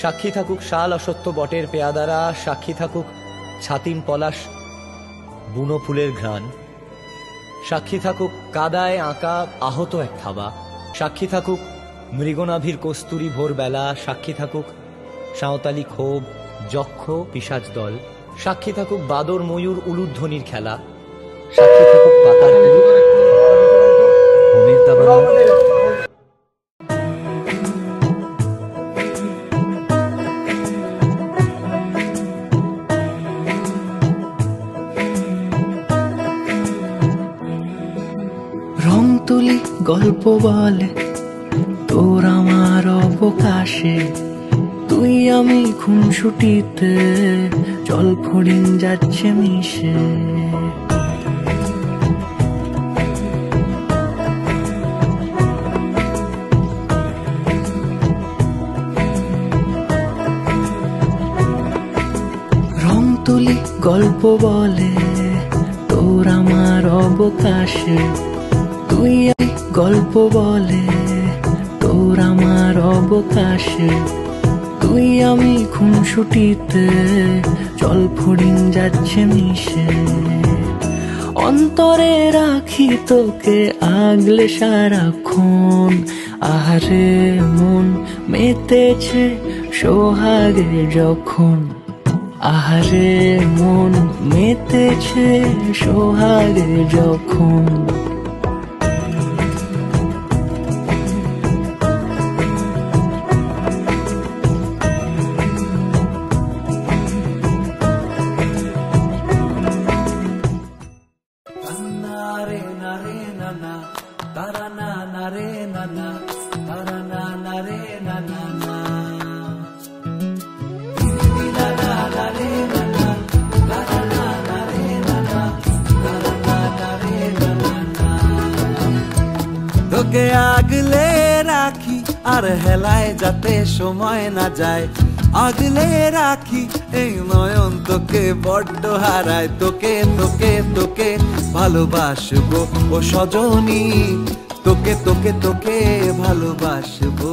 সাক্ষী থাকুক শাল অসত্য বটের পেয়াদারা, সাক্ষী থাকুক ছাতিম পলাশ বুনো ফুলের ঘ্রাণ, সাক্ষী থাকুক কাদায় আঁকা আহত এক থাবা, সাক্ষী থাকুক মৃগনাভির কস্তুরী ভোরবেলা, সাক্ষী থাকুক সাঁওতালি ক্ষোভ যক্ষ পিশাচ দল, সাক্ষী থাকুক বাদর ময়ূর উলুধ্বনির খেলা, সাক্ষী থাকুক পাতার হোমের দাবানল। রং তুলি গল্প বলে তোর আমার অবকাশে, তুই আমি খুনসুটিতে জল ফড়িং যাচ্ছে মিশে। রং তুলি গল্প বলে তোর আমার অবকাশে, তুই গল্প বলে তোর আমার অবকাশে, তুই আমি খুনসুটিতে জল ফড়িং যাচ্ছে মিশে। অন্তরে রাখি তোকে আগলে সারাক্ষণ, আহারে মন মেতেছে সোহাগে যখন, আহারে মন মেতেছে সোহাগে যখন। তোকে আগলে রাখি আর হেলায় যাতে সময় না যায়, আগলে রাখি এই নয়ন তোকে বড্ড হারায়। তোকে তোকে তোকে ভালোবাসবো ও সজনী, তোকে তোকে তোকে ভালোবাসবো।